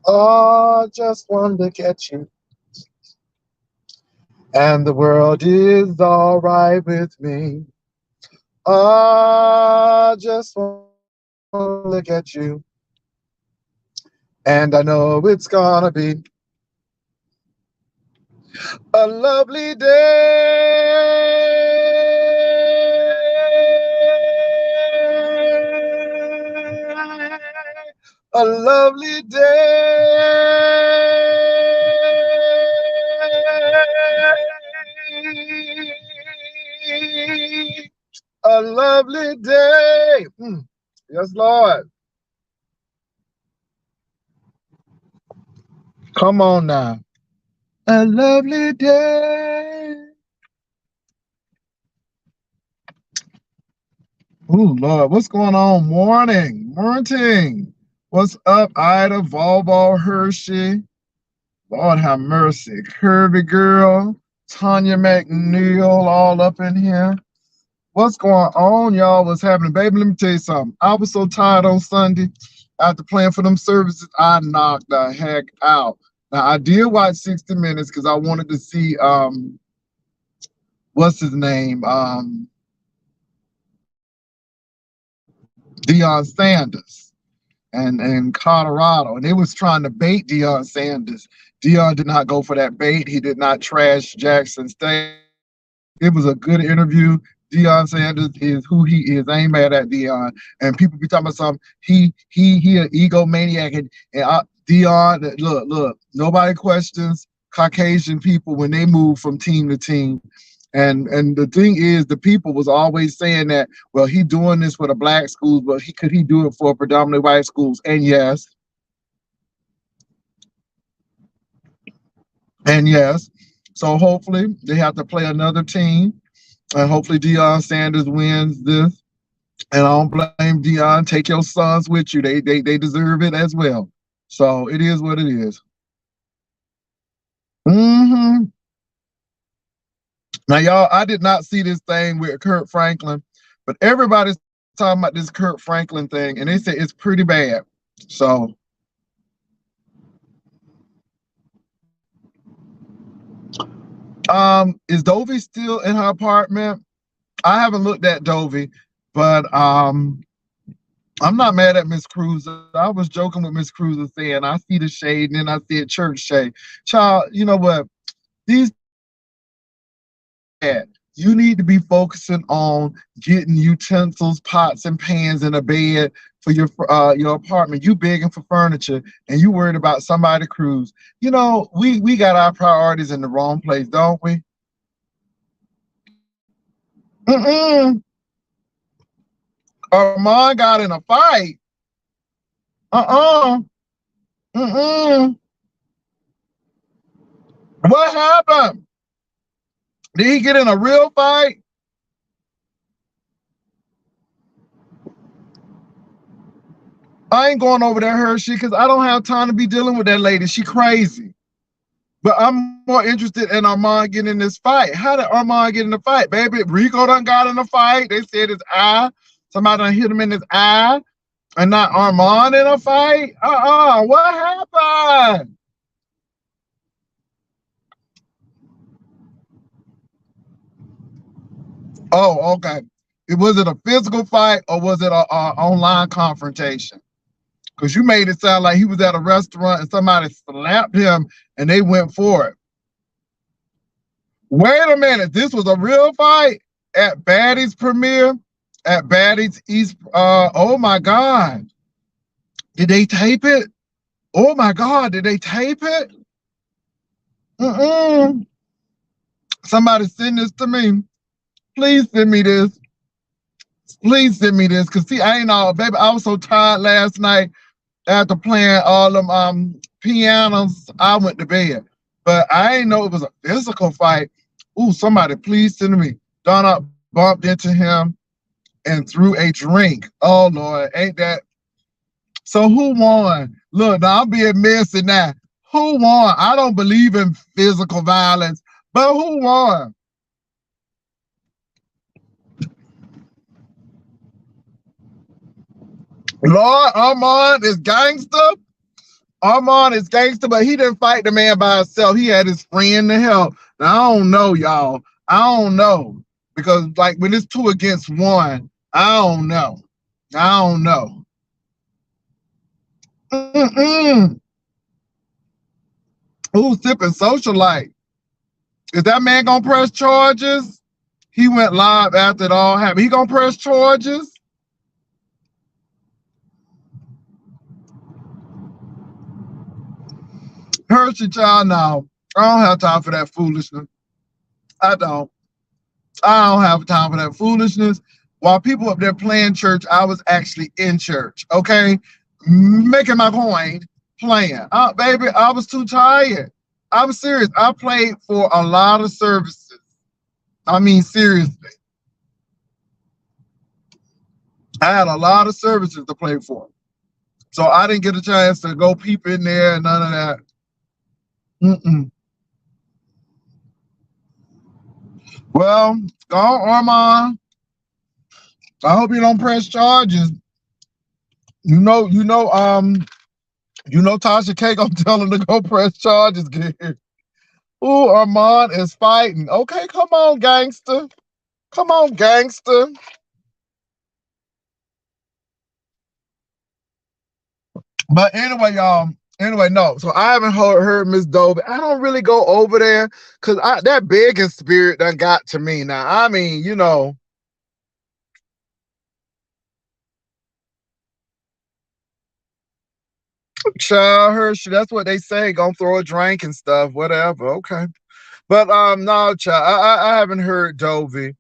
Oh, just one look at you, and the world is all right with me. Oh, just one look at you, and I know it's gonna be a lovely day. A lovely day. A lovely day. Yes, Lord. Come on now. A lovely day. Oh, Lord. What's going on? Morning. Morning. What's up, Ida, Volvo, Hershey? Lord have mercy. Kirby girl, Tanya McNeil, all up in here. What's going on, y'all? What's happening? Baby, let me tell you something. I was so tired on Sunday. After playing for them services, I knocked the heck out. Now, I did watch 60 Minutes because I wanted to see, what's his name? Deion Sanders and Colorado. And they was trying to bait Deion Sanders. Deion did not go for that bait. He did not trash Jackson State. It was a good interview. Deion Sanders is who he is. I ain't mad at Deion. And people be talking about something. He an egomaniac. And Deion, look. Nobody questions Caucasian people when they move from team to team. And the thing is, the people was always saying that, well, he doing this for the black schools, but could he do it for predominantly white schools? And yes. So hopefully they have to play another team, and hopefully Deion Sanders wins this. And I don't blame Deion. Take your sons with you. They deserve it as well. So it is what it is. Mm-hmm. Now, y'all, I did not see this thing with Kurt Franklin, but everybody's talking about this Kurt Franklin thing, and they say it's pretty bad. So, is Dovey still in her apartment? I haven't looked at Dovey, but I'm not mad at Miss Cruz. I was joking with Miss Cruz saying I see the shade and then I see a church shade. Child, you know what? These you need to be focusing on getting utensils, pots, and pans in a bed for your apartment. You begging for furniture and you worried about somebody cruise. You know, we got our priorities in the wrong place, don't we? Mm-mm. Armand got in a fight. Uh-uh. Mm-mm. What happened? Did he get in a real fight? I ain't going over there, Hershey, because I don't have time to be dealing with that lady. She crazy. But I'm more interested in Armand getting in this fight. How did Armand get in the fight, baby? Rico done got in the fight. They said his eye. Somebody done hit him in his eye. And not Armand in a fight? What happened? Oh, okay. Was it a physical fight or was it a online confrontation? Because you made it sound like he was at a restaurant and somebody slapped him and they went for it. Wait a minute. This was a real fight at Baddie's premiere, at Baddie's East. Oh my God. Did they tape it? Oh my God. Did they tape it? Mm-mm. Somebody send this to me. Please send me this. Please send me this. Cause see, I ain't all, baby. I was so tired last night after playing all them pianos. I went to bed. But I ain't know it was a physical fight. Ooh, somebody please send me. Donna bumped into him and threw a drink. Oh Lord, ain't that? So who won? Look, now I'm being messy now. Who won? I don't believe in physical violence, but who won? Lord Armand is gangster. Armand is gangster, but he didn't fight the man by himself. He had his friend to help. Now I don't know, y'all. I don't know because like when it's 2 against 1, I don't know. I don't know. Mm-mm. Who's sipping socialite? Is that man gonna press charges? He went live after it all happened. He gonna press charges? Hershey child, now I don't have time for that foolishness. I don't. I don't have time for that foolishness. While people up there playing church, I was actually in church. Okay, making my point, playing. Baby, I was too tired. I'm serious. I played for a lot of services. I mean, seriously, I had a lot of services to play for. So I didn't get a chance to go peep in there and none of that. Mm-mm. Well, go on, Armand. I hope you don't press charges. Tasha K gonna tell him to go press charges. Ooh, Armand is fighting. Okay, come on, gangster. Come on, gangster. But anyway, y'all. Anyway, no. So I haven't heard Miss Dovey. I don't really go over there because that begging spirit done got to me. Now, I mean, child Hershey. That's what they say. Gonna throw a drink and stuff. Whatever. Okay. But no, child. I haven't heard Dovey.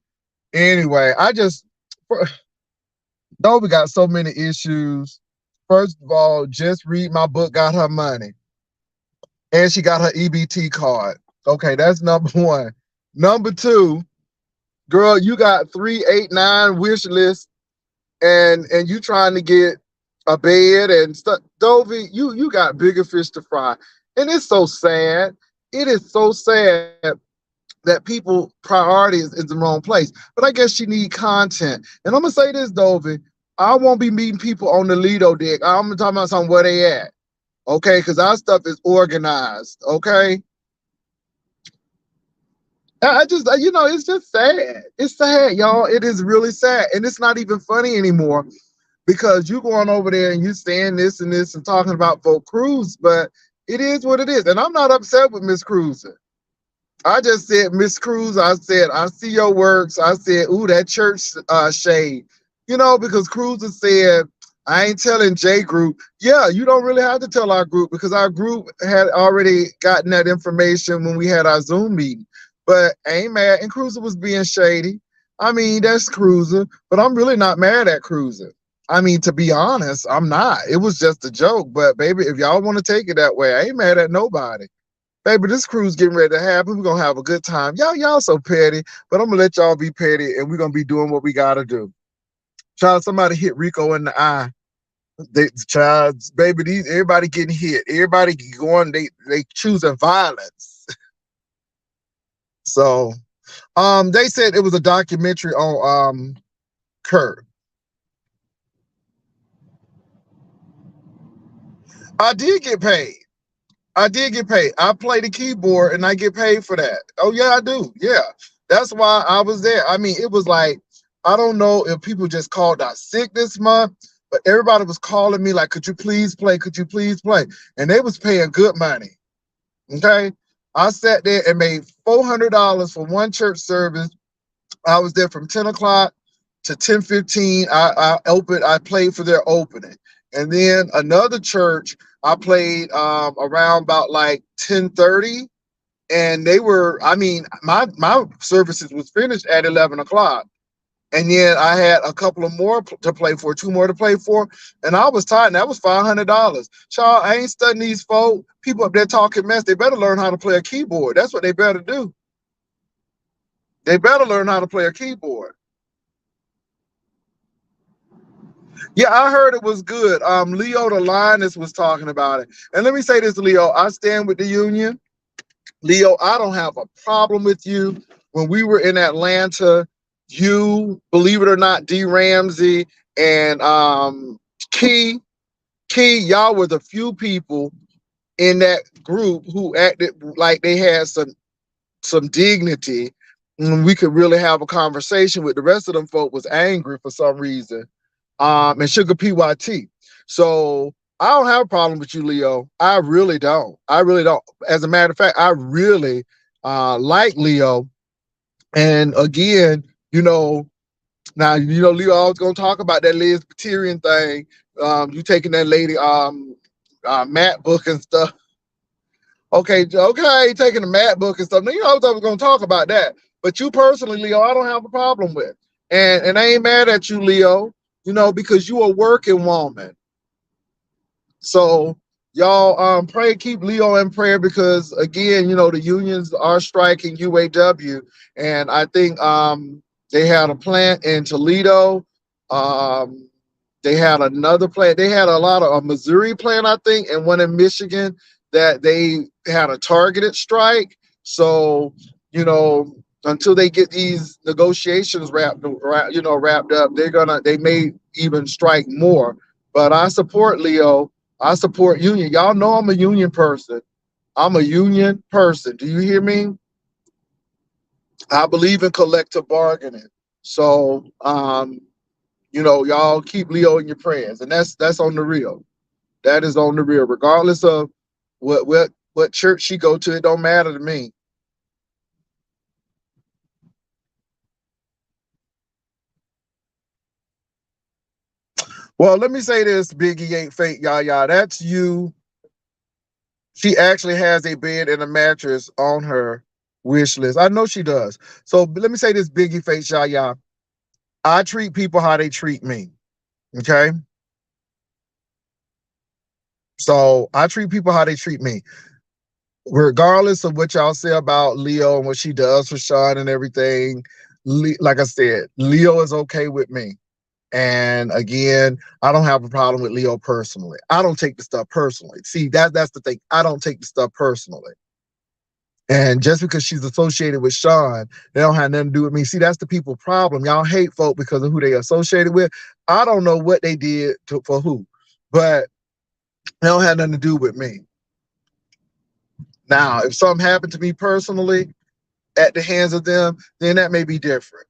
Anyway, Dovey got so many issues. First of all, just read my book. Got her money. And she got her EBT card. Okay, that's number one. Number two, girl, you got 389 wish list, and you trying to get a bed and stuff. Dovey, you got bigger fish to fry, and it's so sad. It is so sad that people priority is in the wrong place. But I guess she need content, and I'm gonna say this, Dovey. I won't be meeting people on the Lido deck. I'm gonna talk about something where they at. Okay, because our stuff is organized. Okay, I just, it's just sad. It's sad, y'all. It is really sad. And it's not even funny anymore because you going over there and you saying this and this and talking about folk Cruz, but it is what it is. And I'm not upset with Miss Cruz. I just said, Miss Cruz, I said, I see your works. I said, ooh, that church shade. Because Cruz has said, I ain't telling J Group. Yeah, you don't really have to tell our group because our group had already gotten that information when we had our Zoom meeting. But I ain't mad. And Cruiser was being shady. I mean, that's Cruiser, but I'm really not mad at Cruiser. I mean, to be honest, I'm not. It was just a joke. But baby, if y'all want to take it that way, I ain't mad at nobody. Baby, this cruise getting ready to happen. We're gonna have a good time. Y'all so petty, but I'm gonna let y'all be petty and we're gonna be doing what we gotta do. Child, somebody hit Rico in the eye. Baby, everybody getting hit. Everybody going, they choosing violence. So they said it was a documentary on Kurt. I did get paid. I did get paid. I play the keyboard and I get paid for that. Oh yeah, I do. Yeah. That's why I was there. I mean, it was like, I don't know if people just called out sick this month, but everybody was calling me like, could you please play? Could you please play? And they was paying good money. Okay. I sat there and made $400 for one church service. I was there from 10 o'clock to 10:15. I played for their opening. And then another church, I played around about like 10:30. And they were, I mean, my services was finished at 11 o'clock. And then I had a couple of more to play for, two more to play for. And I was tired, and that was $500. Child, I ain't studying these folk. People up there talking mess. They better learn how to play a keyboard. That's what they better do. They better learn how to play a keyboard. Yeah, I heard it was good. Leo the Lioness was talking about it. And let me say this, Leo, I stand with the union. Leo, I don't have a problem with you. When we were in Atlanta, you, believe it or not, D. Ramsey and Key, y'all were the few people in that group who acted like they had some dignity, and we could really have a conversation with. The rest of them folk was angry for some reason. And Sugar PYT. So I don't have a problem with you, Leo. I really don't. I really don't. As a matter of fact, I really like Leo. And again, now Leo, I was gonna talk about that Lesbian thing. You taking that lady Matt book and stuff. Okay, taking the Matt book and stuff. Now, I was gonna talk about that. But you personally, Leo, I don't have a problem with. And I ain't mad at you, Leo, because you a working woman. So y'all pray, keep Leo in prayer, because again, the unions are striking UAW, and I think they had a plant in Toledo. Um, they had another plant. They had a Missouri plant, I think, and one in Michigan that they had a targeted strike. So, until they get these negotiations wrapped up, they may even strike more. But I support Leo. I support union. Y'all know I'm a union person. I'm a union person. Do you hear me? I believe in collective bargaining. So, y'all keep Leo in your prayers, and that's on the real. That is on the real, regardless of what church she go to. It don't matter to me. Well, let me say this: Biggie ain't fake, y'all. That's you. She actually has a bed and a mattress on her wish list. I know she does. So let me say this: Biggie face, y'all. I treat people how they treat me. Okay. So I treat people how they treat me, regardless of what y'all say about Leo and what she does for Sean and everything. Like I said, Leo is okay with me. And again, I don't have a problem with Leo personally. I don't take the stuff personally. See, that's the thing. I don't take the stuff personally. And just because she's associated with Sean, they don't have nothing to do with me. See, that's the people problem. Y'all hate folk because of who they associated with. I don't know what they did for who, but they don't have nothing to do with me. Now, if something happened to me personally at the hands of them, then that may be different.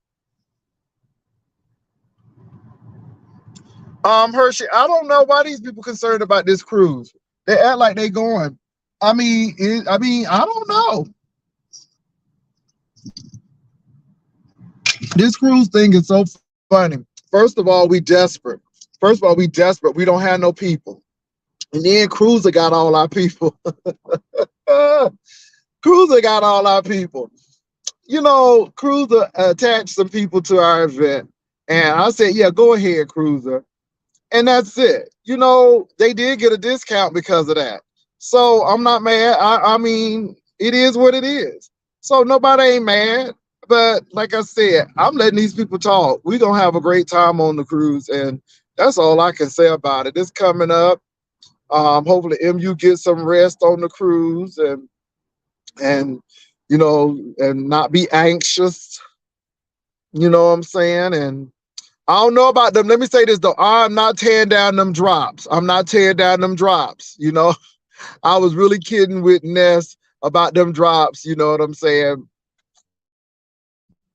Hershey, I don't know why these people concerned about this cruise. They act like they going. I don't know. This cruise thing is so funny. First of all, we desperate. We don't have no people. And then Cruiser got all our people. Cruiser got all our people. Cruiser attached some people to our event. And I said, yeah, go ahead, Cruiser. And that's it. They did get a discount because of that. So I'm not mad. I mean, it is what it is. So nobody ain't mad. But like I said, I'm letting these people talk. We're going to have a great time on the cruise. And that's all I can say about it. It's coming up. Hopefully MU gets some rest on the cruise and and not be anxious. You know what I'm saying? And I don't know about them. Let me say this though. I'm not tearing down them drops. I was really kidding with Ness about them drops. You know what I'm saying?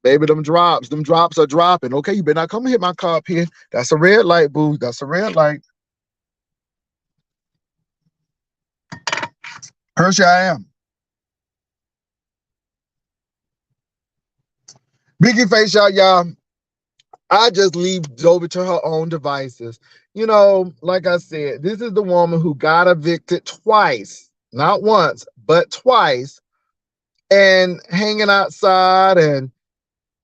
Baby, them drops are dropping. Okay, you better not come and hit my car up here. That's a red light, boo. That's a red light. Hershey, I am. Biggie face, y'all. I just leave Jovi to her own devices. Like I said, this is the woman who got evicted twice, not once, but twice, and hanging outside. And,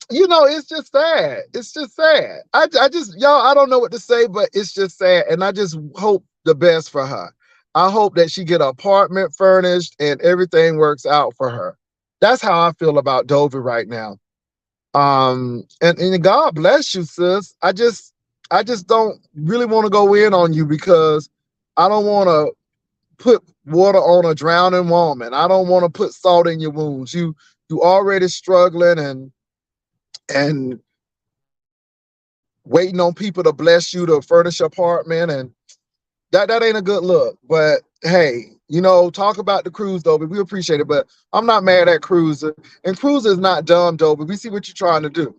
it's just sad. It's just sad. I just, y'all, I don't know what to say, but it's just sad. And I just hope the best for her. I hope that she get an apartment furnished and everything works out for her. That's how I feel about Dovi right now. And God bless you, sis. I just don't really want to go in on you because I don't want to put water on a drowning woman. I don't want to put salt in your wounds. You already struggling and waiting on people to bless you to furnish your apartment, and that ain't a good look. But hey, You know, talk about the cruise, though, but we appreciate it. But I'm not mad at Cruiser. And Cruiser is not dumb, though, but we see what you're trying to do.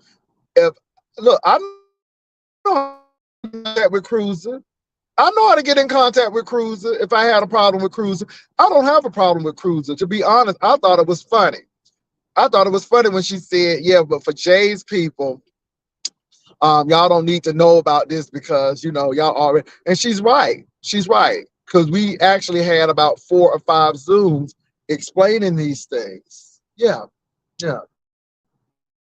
If look, I know how to get in contact with Cruiser. I know how to get in contact with Cruiser if I had a problem with Cruiser. I don't have a problem with Cruiser. To be honest, I thought it was funny. I thought it was funny when she said, yeah, but for Jay's people, y'all don't need to know about this because you know y'all already, and she's right. She's right. Because we actually had about 4 or 5 Zooms explaining these things. Yeah, yeah.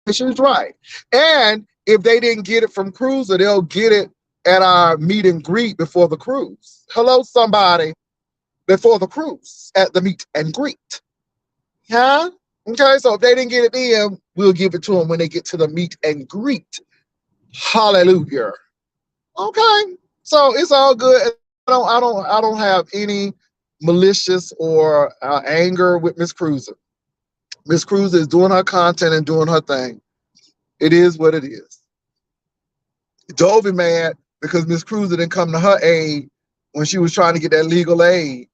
And she was right. And if they didn't get it from Cruiser, they'll get it at our meet and greet before the cruise. Hello, somebody, before the cruise at the meet and greet. Huh? Okay, so if they didn't get it then, we'll give it to them when they get to the meet and greet. Hallelujah. Okay, so it's all good. I don't have any malicious or anger with Miss Cruiser. Miss Cruiser is doing her content and doing her thing. It is what it is. Dovey mad because Miss Cruiser didn't come to her aid when she was trying to get that legal aid.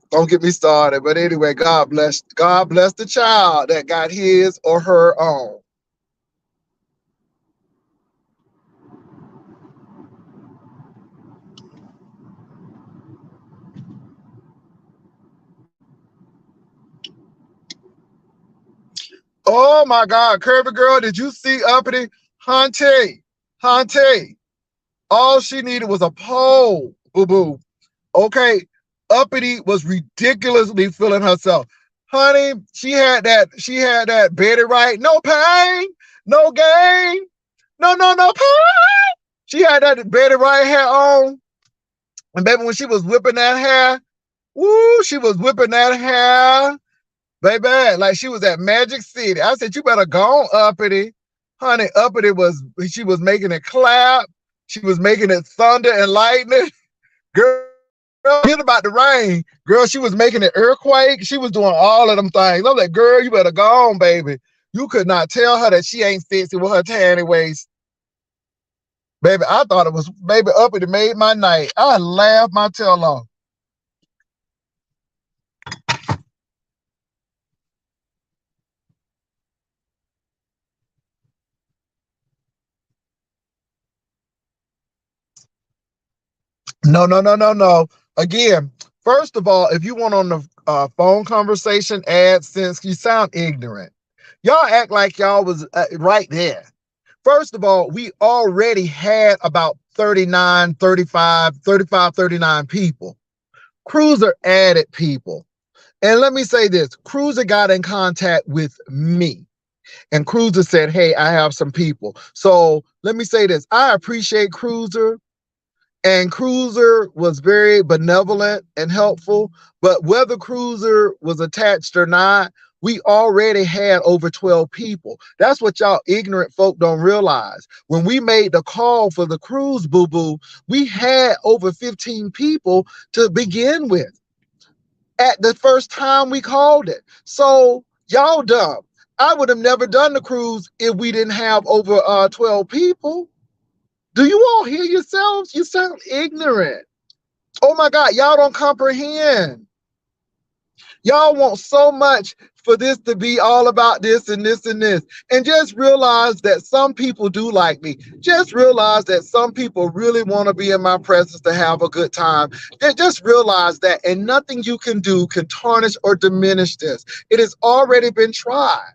Don't get me started. But anyway, God bless the child that got his or her own. Oh my God, Kirby girl, did you see Uppity? Hunty, all she needed was a pole, boo-boo. Okay, Uppity was ridiculously feeling herself. Honey, she had that Betty Wright, no pain, no gain, no pain. She had that Betty Wright hair on. And baby, when she was whipping that hair, woo, she was whipping that hair. Baby, like she was at Magic City. I said, you better go on, Uppity. Honey, Uppity she was making it clap. She was making it thunder and lightning. Girl, forget about the rain. Girl, she was making it earthquake. She was doing all of them things. I'm like, girl, you better go on, baby. You could not tell her that she ain't sexy with her tiny waist. Baby, I thought it was, baby, Uppity made my night. I laughed my tail off. No. Again, first of all, if you want on the phone conversation, AdSense, you sound ignorant. Y'all act like y'all was right there. First of all, we already had about 39 people. Cruiser added people. And let me say this, Cruiser got in contact with me. And Cruiser said, hey, I have some people. So let me say this, I appreciate Cruiser. And Cruiser was very benevolent and helpful. But whether Cruiser was attached or not, we already had over 12 people. That's what y'all ignorant folk don't realize. When we made the call for the cruise, boo-boo, we had over 15 people to begin with at the first time we called it. So y'all dumb. I would have never done the cruise if we didn't have over 12 people. Do you all hear yourselves? You sound ignorant. Oh my God, y'all don't comprehend. Y'all want so much for this to be all about this and this and this. And just realize that some people do like me. Just realize that some people really want to be in my presence to have a good time. Just realize that, and nothing you can do can tarnish or diminish this. It has already been tried.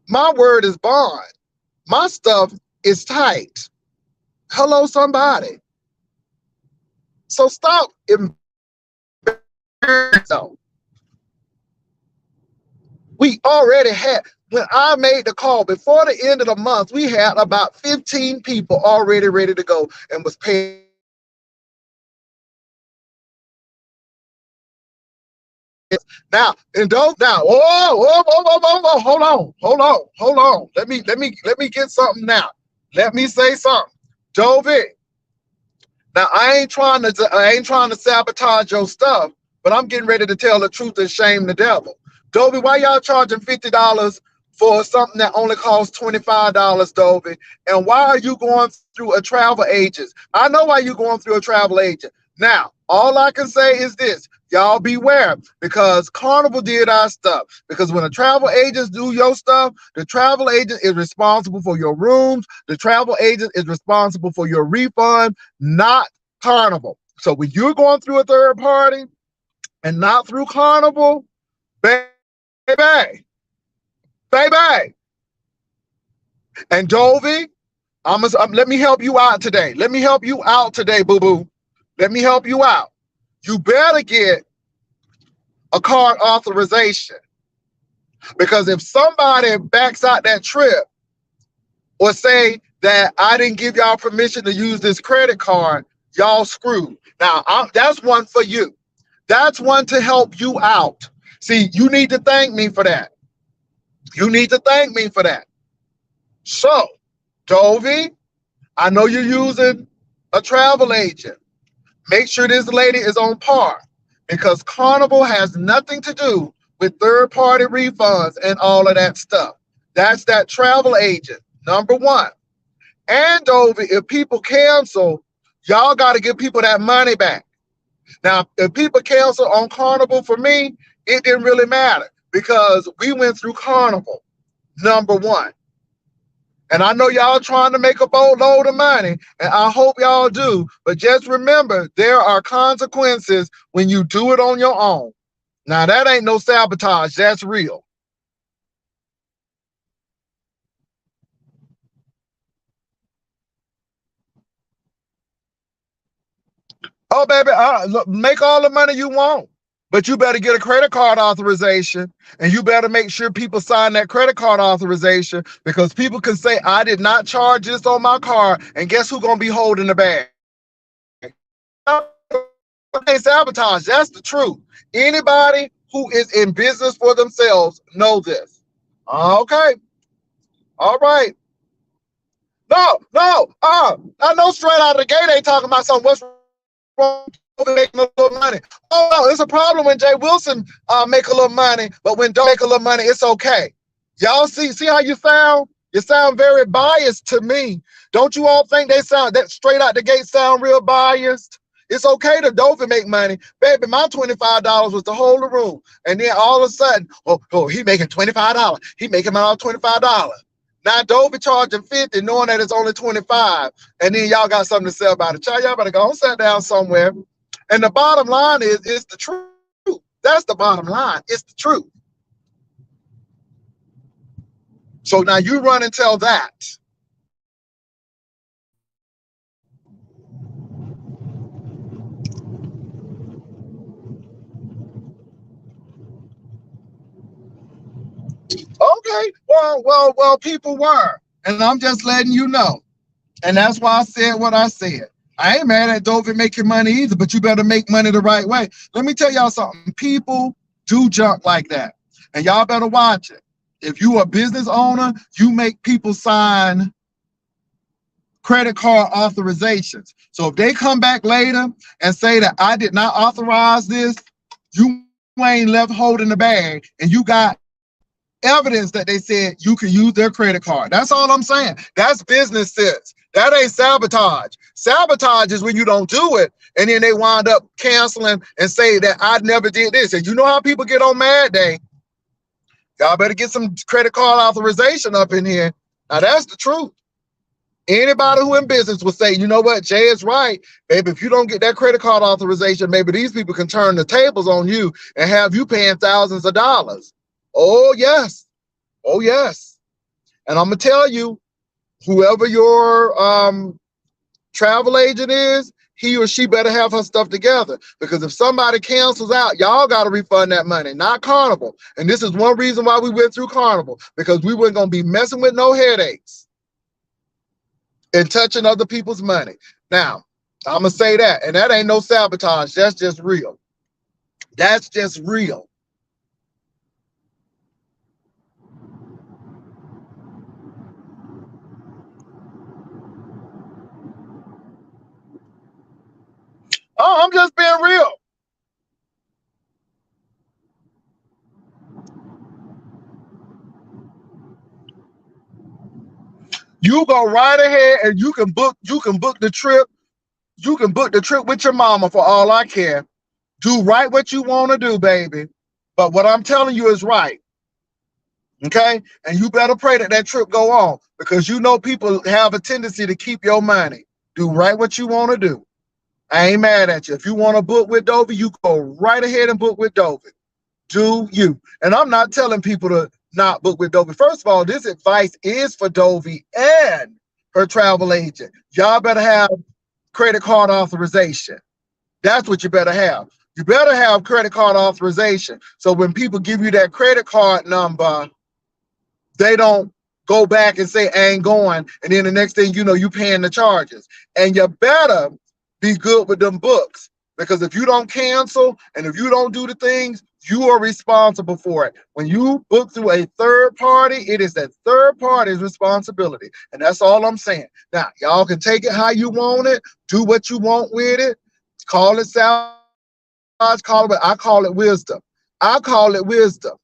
My word is bond. My stuff is tight. Hello, somebody. So stop so we already had, when I made the call before the end of the month, we had about 15 people already ready to go and was paying. Now, and don't now, whoa, hold on. Let me get something now. Let me say something. Jovi. Now I ain't trying to sabotage your stuff, but I'm getting ready to tell the truth and shame the devil. Dobie, why y'all charging $50 for something that only costs $25, Dobie? And why are you going through a travel agent? I know why you're going through a travel agent. Now, All I can say is this. Y'all beware, because Carnival did our stuff. Because when the travel agents do your stuff, the travel agent is responsible for your rooms. The travel agent is responsible for your refund, not Carnival. So when you're going through a third party and not through Carnival, baby, baby. And Dovey, let me help you out today. Let me help you out today, boo-boo. Let me help you out. You better get a card authorization, because if somebody backs out that trip or say that I didn't give y'all permission to use this credit card, y'all screwed. Now, that's one for you. That's one to help you out. See, you need to thank me for that. You need to thank me for that. So, Dovey, I know you're using a travel agent. Make sure this lady is on par, because Carnival has nothing to do with third-party refunds and all of that stuff. That's that travel agent, number one. And Dovey, if people cancel, y'all got to give people that money back. Now, if people cancel on Carnival, for me, it didn't really matter, because we went through Carnival, number one. And I know y'all trying to make a boatload of money, and I hope y'all do. But just remember, there are consequences when you do it on your own. Now, that ain't no sabotage. That's real. Oh, baby, look, make all the money you want. But you better get a credit card authorization, and you better make sure people sign that credit card authorization, because people can say, I did not charge this on my card, and guess who's going to be holding the bag? They sabotage. That's the truth. Anybody who is in business for themselves know this. Okay. All right. No. I know straight out of the gate they talking about something. What's wrong with making a little money? Oh, no, it's a problem when Jay Wilson make a little money, but when don't make a little money, it's okay. Y'all see how you sound? You sound very biased to me. Don't you all think they sound that straight out the gate sound real biased? It's okay to Dovey make money. Baby, my $25 was to hold the room. And then all of a sudden, he making $25. He making my $25. Now Dovey charging 50, knowing that it's only 25. And then y'all got something to say about it. Y'all better go and sit down somewhere. And the bottom line is, it's the truth. That's the bottom line. It's the truth. So now you run and tell that. Okay, well, people were. And I'm just letting you know. And that's why I said what I said. I ain't mad at Dovey making money either, but you better make money the right way. Let me tell y'all something. People do junk like that. And y'all better watch it. If you a business owner, you make people sign credit card authorizations. So if they come back later and say that I did not authorize this, you ain't left holding the bag, and you got evidence that they said you can use their credit card. That's all I'm saying. That's business sense. That ain't sabotage. Sabotage is when you don't do it, and then they wind up canceling and say that I never did this. And you know how people get on Mad Day? Y'all better get some credit card authorization up in here. Now, that's the truth. Anybody who in business will say, you know what, Jay is right. Baby, if you don't get that credit card authorization, maybe these people can turn the tables on you and have you paying thousands of dollars. Oh, yes. Oh, yes. And I'm going to tell you, whoever your travel agent is, he or she better have her stuff together. Because if somebody cancels out, y'all got to refund that money, not Carnival. And this is one reason why we went through Carnival, because we weren't going to be messing with no headaches and touching other people's money. Now, I'm going to say that, and that ain't no sabotage. That's just real. That's just real. Oh, I'm just being real. You go right ahead and you can book the trip. You can book the trip with your mama for all I care. Do right what you want to do, baby. But what I'm telling you is right. Okay? And you better pray that that trip go on, because you know people have a tendency to keep your money. Do right what you want to do. I ain't mad at you. If you want to book with Dovey, you go right ahead and book with Dovey. Do you? And I'm not telling people to not book with Dovey. First of all, this advice is for Dovey and her travel agent. Y'all better have credit card authorization. That's what you better have. You better have credit card authorization. So when people give you that credit card number, they don't go back and say, I ain't going. And then the next thing you know, you paying the charges. And you better be good with them books. Because if you don't cancel and if you don't do the things, you are responsible for it. When you book through a third party, it is that third party's responsibility. And that's all I'm saying. Now, y'all can take it how you want it. Do what you want with it. Call it sabotage, call it, I call it wisdom. I call it wisdom.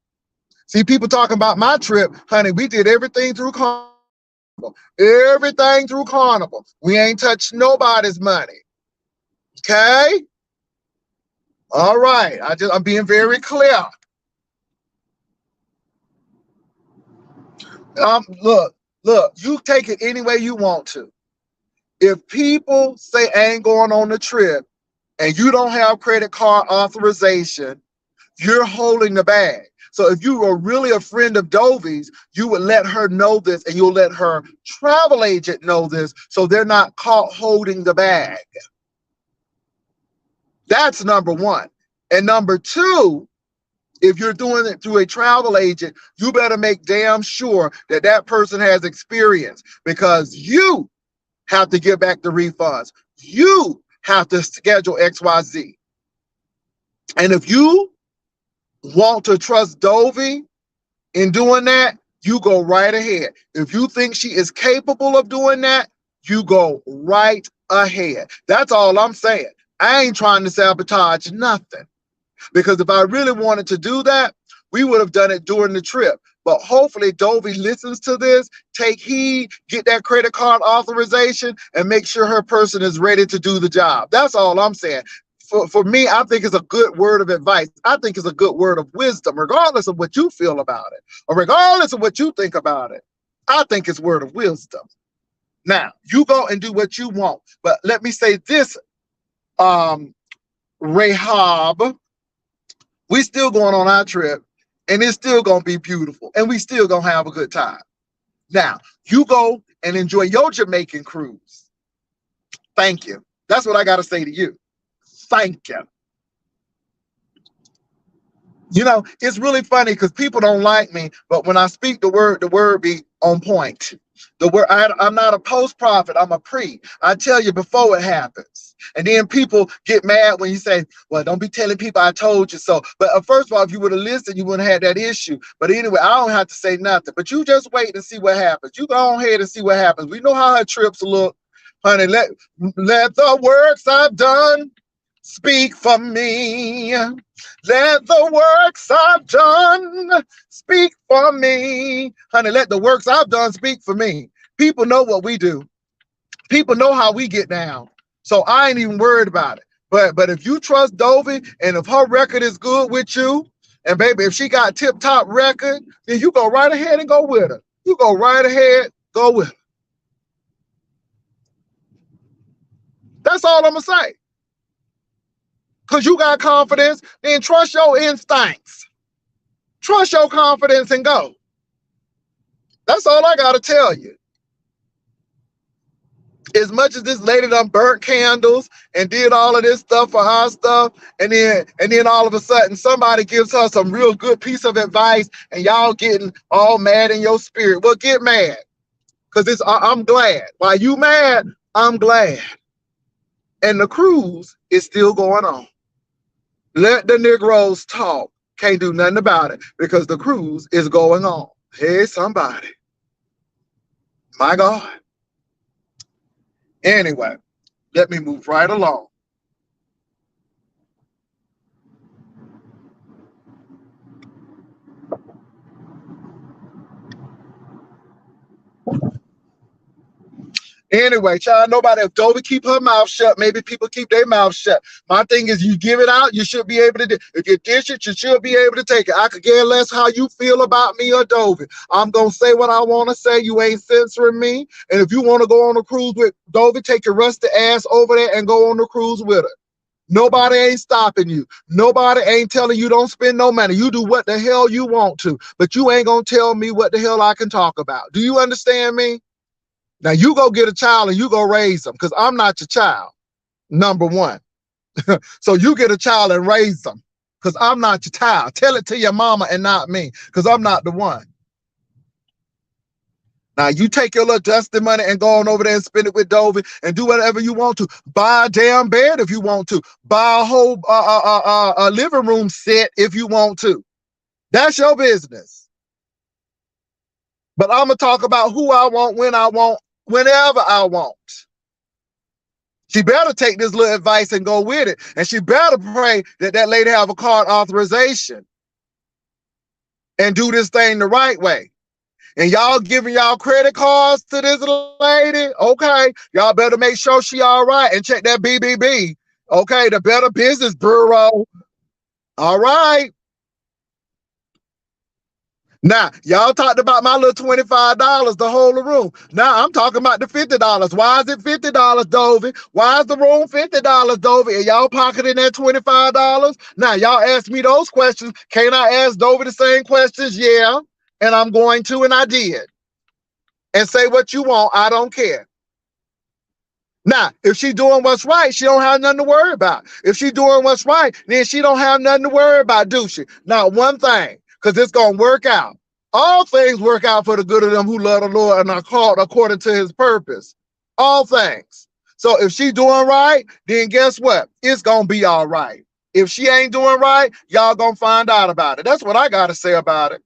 See, people talking about my trip, honey, we did everything through Carnival. Everything through Carnival. We ain't touched nobody's money. Okay? All right. I'm being very clear. Look, you take it any way you want to. If people say I ain't going on the trip and you don't have credit card authorization, you're holding the bag. So if you were really a friend of Dovey's, you would let her know this, and you'll let her travel agent know this, so they're not caught holding the bag. That's number one. And number two, if you're doing it through a travel agent, you better make damn sure that that person has experience, because you have to give back the refunds. You have to schedule XYZ. And if you want to trust Dovey in doing that, you go right ahead. If you think she is capable of doing that, you go right ahead. That's all I'm saying. I ain't trying to sabotage nothing, because if I really wanted to do that, we would have done it during the trip. But hopefully Dovey listens to this, take heed, get that credit card authorization, and make sure her person is ready to do the job. That's all I'm saying. For me, I think it's a good word of advice. I think it's a good word of wisdom, regardless of what you feel about it, or regardless of what you think about it. I think it's word of wisdom. Now, you go and do what you want. But let me say this, Rahab, we still going on our trip, and it's still going to be beautiful, and we still going to have a good time. Now, you go and enjoy your Jamaican cruise. Thank you. That's what I got to say to you. Thank you. You know, it's really funny because people don't like me, but when I speak the word be on point. The word, I'm not a post prophet, I'm a pre. I tell you before it happens. And then people get mad when you say, well, don't be telling people I told you so. But first of all, if you would have listened, you wouldn't have had that issue. But anyway, I don't have to say nothing. But you just wait and see what happens. You go ahead and see what happens. We know how her trips look. Honey, let the works I've done speak for me. Let the works I've done speak for me. Honey, let the works I've done speak for me. People know what we do. People know how we get down. So I ain't even worried about it. But if you trust Dovey, and if her record is good with you, and baby, if she got tip-top record, then you go right ahead and go with her. You go right ahead, go with her. That's all I'm going to say. Because you got confidence, then trust your instincts. Trust your confidence and go. That's all I got to tell you. As much as this lady done burnt candles and did all of this stuff for our stuff, and then all of a sudden somebody gives her some real good piece of advice, and y'all getting all mad in your spirit. Well, get mad, because I'm glad. While you mad, I'm glad. And the cruise is still going on. Let the Negroes talk. Can't do nothing about it, because the cruise is going on. Hey, somebody. My God. Anyway, let me move right along. Anyway, child, nobody, if Dovey keep her mouth shut, maybe people keep their mouth shut. My thing is, you give it out, you should be able to do. If you dish it, you should be able to take it. I could care less how you feel about me or Dovey. I'm going to say what I want to say. You ain't censoring me. And if you want to go on a cruise with Dovey, take your rusty ass over there and go on the cruise with her. Nobody ain't stopping you. Nobody ain't telling you don't spend no money. You do what the hell you want to, but you ain't going to tell me what the hell I can talk about. Do you understand me? Now you go get a child and you go raise them, because I'm not your child, number one. So you get a child and raise them, because I'm not your child. Tell it to your mama and not me, because I'm not the one. Now you take your little dusty money and go on over there and spend it with Dovey and do whatever you want to. Buy a damn bed if you want to. Buy a whole living room set if you want to. That's your business. But I'm going to talk about who I want, when I want, whenever I want. She better take this little advice and go with it. And she better pray that that lady have a card authorization and do this thing the right way. And y'all giving y'all credit cards to this lady, okay, y'all better make sure she all right and check that BBB, okay, the Better Business Bureau, all right. Now, y'all talked about my little $25 to hold the room. Now, I'm talking about the $50. Why is it $50, Dovey? Why is the room $50, Dovey? And y'all pocketing that $25? Now, y'all ask me those questions. Can't I ask Dovey the same questions? Yeah, and I'm going to, and I did. And say what you want, I don't care. Now, if she doing what's right, she don't have nothing to worry about. If she doing what's right, then she don't have nothing to worry about, do she? Now, one thing, because it's going to work out. All things work out for the good of them who love the Lord and are called according to his purpose. All things. So if she doing right, then guess what? It's going to be all right. If she ain't doing right, y'all going to find out about it. That's what I got to say about it.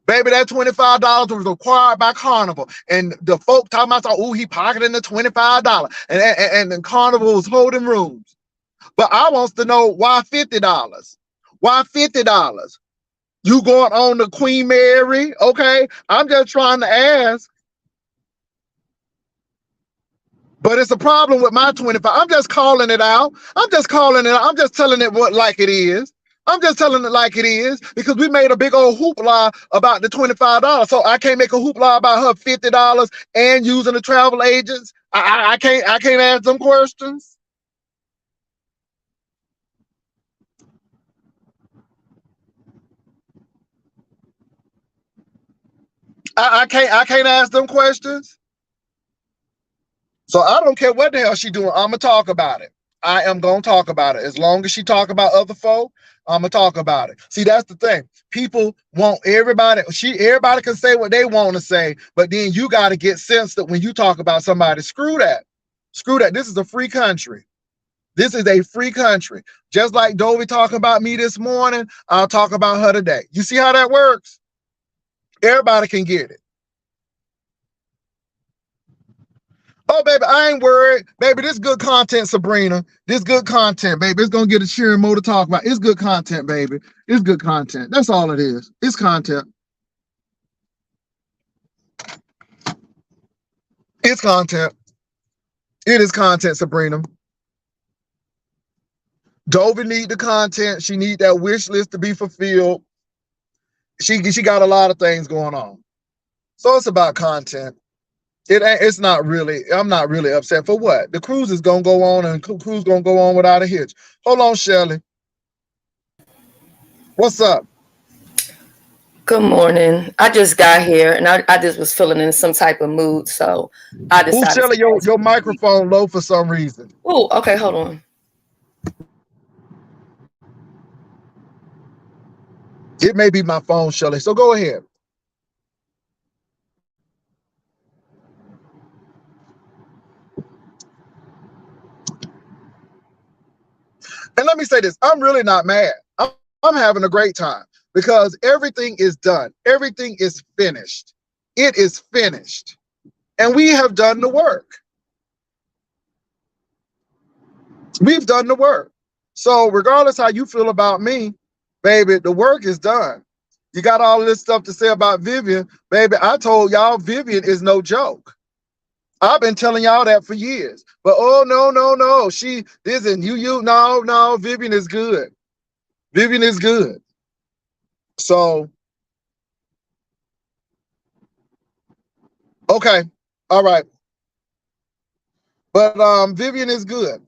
Baby, that $25 was required by Carnival. And the folk talking about, oh, he pocketing the $25. And the Carnival was holding rooms. But I wants to know, why $50? Why $50? You going on to Queen Mary? Okay, I'm just trying to ask. But it's a problem with my 25. I'm just calling it out. I'm just calling it out. I'm just telling it what like it is. I'm just telling it like it is, because we made a big old hoopla about the $25. So I can't make a hoopla about her $50 and using the travel agents. I can't ask them questions. I can't ask them questions. So I don't care what the hell she doing. I'm gonna talk about it. I am gonna talk about it. As long as she talk about other folk, I'm gonna talk about it. See, that's the thing. People want everybody. Everybody can say what they want to say, but then you got to get sense that when you talk about somebody, screw that. Screw that. This is a free country. This is a free country. Just like Dovey talking about me this morning, I'll talk about her today. You see how that works? Everybody can get it. Oh, baby, I ain't worried. Baby, this good content, Sabrina. This good content, baby. It's going to get a cheering more to talk about. It's good content, baby. It's good content. That's all it is. It's content. It's content. It is content, Sabrina. Dovey need the content. She need that wish list to be fulfilled. She got a lot of things going on. So it's about content. It's not really, I'm not really upset for what? The cruise is going to go on, and cruise going to go on without a hitch. Hold on, Shelly. What's up? Good morning. I just got here and I just was feeling in some type of mood. So I Oh, decided Shelly, your microphone low for some reason. Oh, okay, hold on. It may be my phone, Shelly. So go ahead. And let me say this, I'm really not mad. I'm having a great time because everything is done. Everything is finished. It is finished. And we have done the work. We've done the work. So regardless how you feel about me, baby, the work is done. You got all this stuff to say about Vivian. Baby, I told y'all Vivian is no joke. I've been telling y'all that for years. But oh no, no, no. She isn't no, no, Vivian is good. Vivian is good. So okay. All right. But Vivian is good.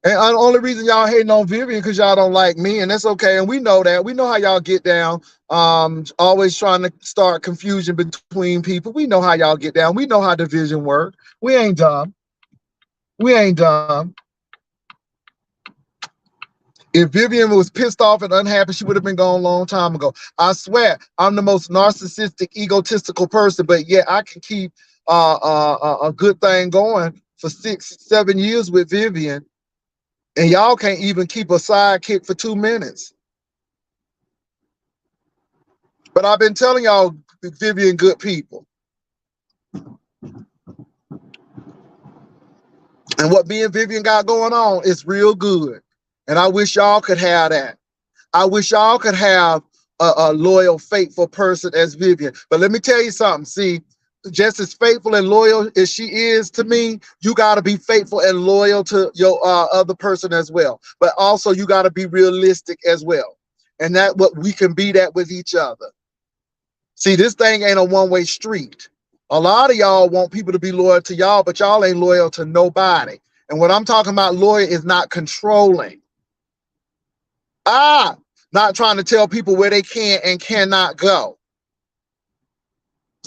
And the only reason y'all hating on Vivian because y'all don't like me, and that's okay. And we know that. We know how y'all get down. Always trying to start confusion between people. We know how y'all get down. We know how division work. We ain't dumb. We ain't dumb. If Vivian was pissed off and unhappy, she would have been gone a long time ago. I swear, I'm the most narcissistic, egotistical person, but yet I can keep a good thing going for 6, 7 years with Vivian, and y'all can't even keep a sidekick for 2 minutes. But I've been telling y'all, Vivian, good people. And what me and Vivian got going on is real good. And I wish y'all could have that. I wish y'all could have a loyal, faithful person as Vivian. But let me tell you something. See, just as faithful and loyal as she is to me, you got to be faithful and loyal to your other person as well. But also, you got to be realistic as well. And that what we can be that with each other. See, this thing ain't a one-way street. A lot of y'all want people to be loyal to y'all, but y'all ain't loyal to nobody. And what I'm talking about loyal is not controlling. Not trying to tell people where they can and cannot go.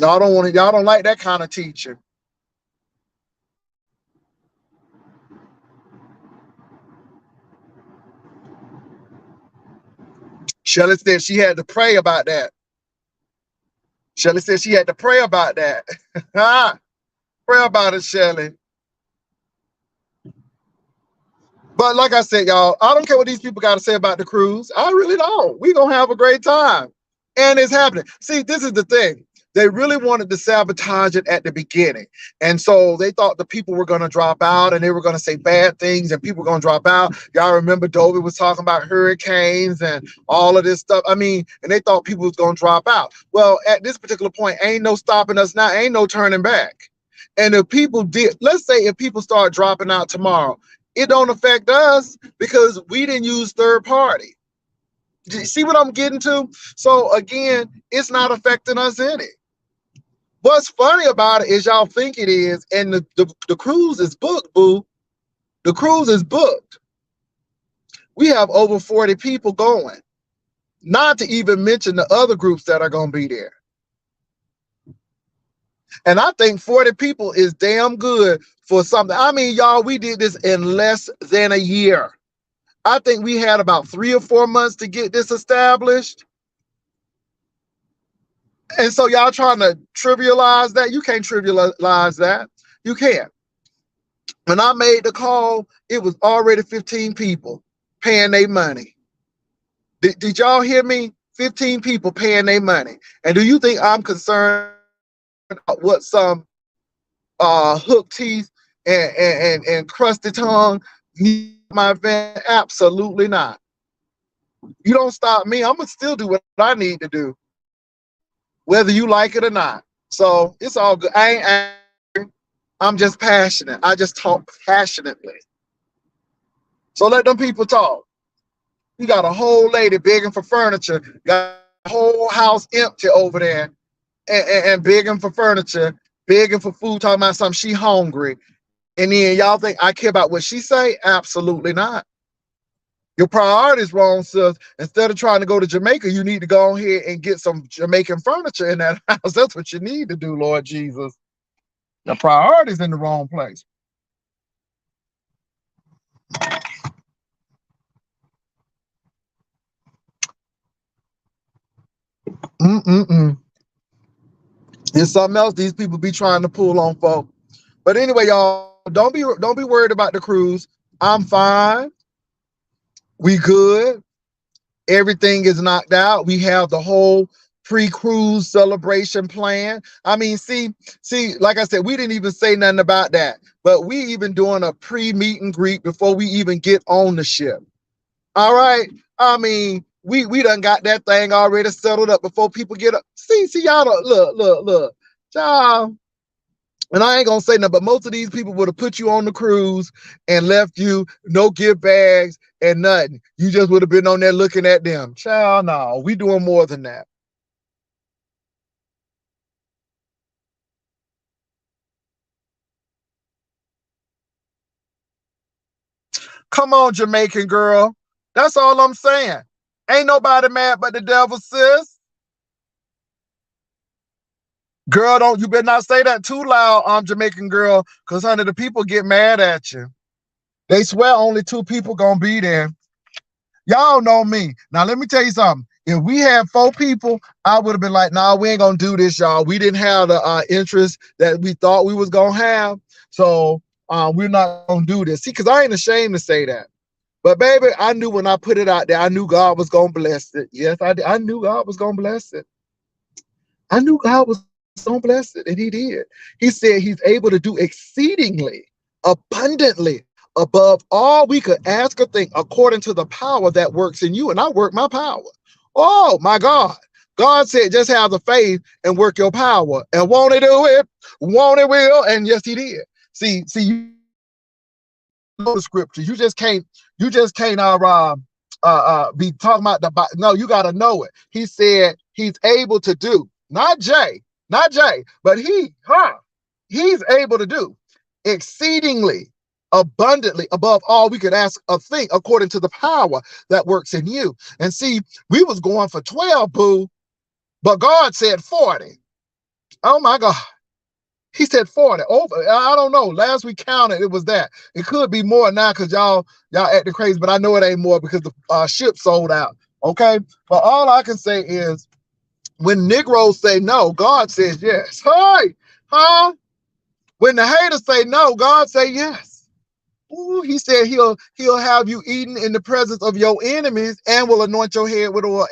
Y'all don't want it. Y'all don't like that kind of teaching. Shelly said she had to pray about that. Shelly said she had to pray about that. Pray about it, Shelly. But like I said, y'all, I don't care what these people got to say about the cruise. I really don't. We're going to have a great time. And it's happening. See, this is the thing. They really wanted to sabotage it at the beginning. And so they thought the people were going to drop out and they were going to say bad things and people were going to drop out. Y'all remember Dovey was talking about hurricanes and all of this stuff. I mean, and they thought people was going to drop out. Well, at this particular point, ain't no stopping us now. Ain't no turning back. And if people did, let's say if people start dropping out tomorrow, it don't affect us because we didn't use third party. Do you see what I'm getting to? So again, it's not affecting us any. What's funny about it is y'all think it is, and the cruise is booked, boo. The cruise is booked. We have over 40 people going, not to even mention the other groups that are going to be there. And I think 40 people is damn good for something. I mean, y'all, we did this in less than a year. I think we had about 3 or 4 months to get this established. And so y'all trying to trivialize that? You can't trivialize that. You can't. When I made the call, it was already 15 people paying their money. Did y'all hear me? 15 people paying their money. And do you think I'm concerned about what some hook teeth and crusty tongue need my event? Absolutely not. You don't stop me. I'm going to still do what I need to do, whether you like it or not. So it's all good. I ain't angry. I'm just passionate. I just talk passionately. So let them people talk. You got a whole lady begging for furniture, got a whole house empty over there and begging for furniture, begging for food, talking about something, she hungry. And then y'all think I care about what she say? Absolutely not. Your priority's wrong, sis. Instead of trying to go to Jamaica, you need to go ahead and get some Jamaican furniture in that house. That's what you need to do, Lord Jesus. The priority's in the wrong place. It's something else these people be trying to pull on, folks. But anyway, y'all, don't be worried about the cruise. I'm fine. We good. Everything is knocked out. We have the whole pre-cruise celebration plan. I mean, see, like I said, we didn't even say nothing about that, but we even doing a pre-meet and greet before we even get on the ship. All right. I mean, we done got that thing already settled up before people get up. See, y'all look. Y'all, And I ain't gonna say nothing, but most of these people would have put you on the cruise and left you no gift bags and nothing. You just would have been on there looking at them. Child, no, we doing more than that. Come on, Jamaican girl. That's all I'm saying. Ain't nobody mad but the devil, sis. Girl, don't you better not say that too loud, Jamaican girl, because honey, the people get mad at you. They swear only 2 people gonna be there. Y'all know me. Now let me tell you something. If we had 4 people, I would have been like, nah, we ain't gonna do this, y'all. We didn't have the interest that we thought we was gonna have. So we're not gonna do this. See, because I ain't ashamed to say that. But baby, I knew when I put it out there, I knew God was gonna bless it. Yes, I did. I knew God was gonna bless it. I knew God was gonna bless it, and he did. He said he's able to do exceedingly, abundantly, above all we could ask or think, according to the power that works in you. And I work my power. Oh my God. God said, just have the faith and work your power. And won't he do it? Won't he will? And yes, he did. See, you know the scriptures. You just can't be talking about the Bible. No, you got to know it. He said he's able to do, not Jay, but he's able to do exceedingly abundantly above all we could ask or think, according to the power that works in you. And see, we was going for 12, boo, but God said 40. Oh my God. He said 40. Over. I don't know. Last we counted, it was that. It could be more now because y'all acting crazy, but I know it ain't more because the ship sold out. Okay. But all I can say is when Negroes say no, God says yes. Hey, huh? When the haters say no, God say yes. Ooh, he said he'll have you eating in the presence of your enemies and will anoint your head with oil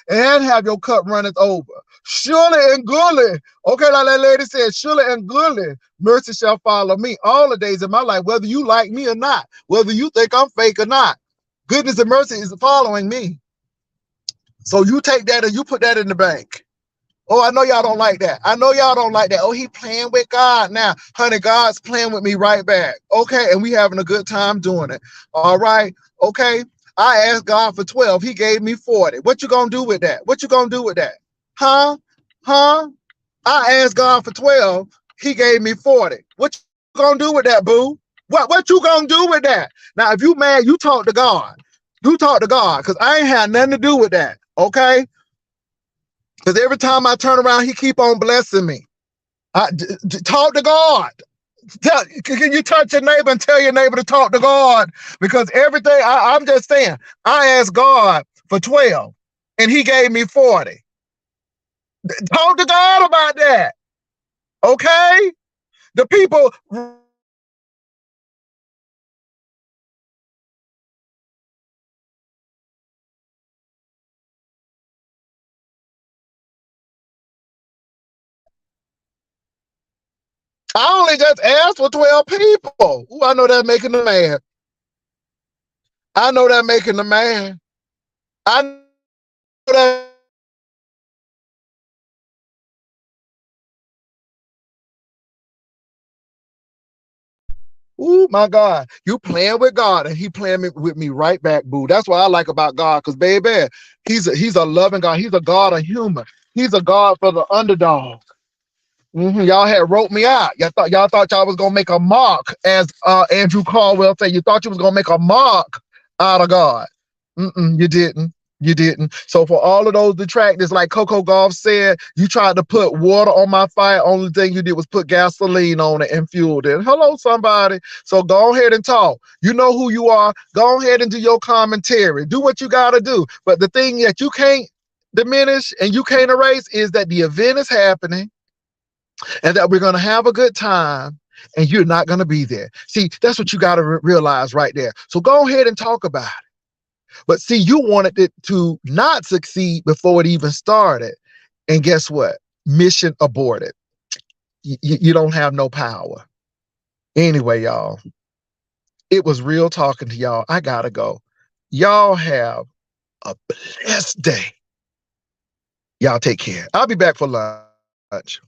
and have your cup runneth over. Surely and goodly. Okay, like that lady said, surely and goodly mercy shall follow me all the days of my life, whether you like me or not, whether you think I'm fake or not. Goodness and mercy is following me. So you take that and you put that in the bank. Oh, I know y'all don't like that. I know y'all don't like that. Oh, he playing with God now. Honey, God's playing with me right back. Okay, and we having a good time doing it. All right, okay. I asked God for 12. He gave me 40. What you gonna do with that? What you gonna do with that? Huh? I asked God for 12. He gave me 40. What you gonna do with that, boo? What you gonna do with that? Now, if you mad, you talk to God. You talk to God, because I ain't had nothing to do with that. Okay? Because every time I turn around, he keep on blessing me. Talk to God. Can you touch your neighbor and tell your neighbor to talk to God? Because everything, I'm just saying, I asked God for 12 and he gave me 40. Talk to God about that. Okay? The people... I only just asked for 12 people. Ooh, I know that making them mad. I know that making them mad. I know that. Oh my God, you playing with God and he playing with me right back, boo. That's what I like about God, because baby, he's a loving God. He's a God of humor. He's a God for the underdog. Y'all had wrote me out. Y'all thought y'all was gonna make a mark, as Andrew Caldwell said. You thought you was gonna make a mark out of God. You didn't. You didn't. So for all of those detractors, like Coco Golf said, you tried to put water on my fire. Only thing you did was put gasoline on it and fueled it. Hello, somebody. So go ahead and talk. You know who you are. Go ahead and do your commentary. Do what you gotta do. But the thing that you can't diminish and you can't erase is that the event is happening and that we're gonna have a good time. And you're not going to be there. See, that's what you got to realize right there. So go ahead and talk about it. But see, you wanted it to not succeed before it even started. And guess what? Mission aborted. You don't have no power. Anyway, y'all, it was real talking to y'all. I got to go. Y'all have a blessed day. Y'all take care. I'll be back for lunch.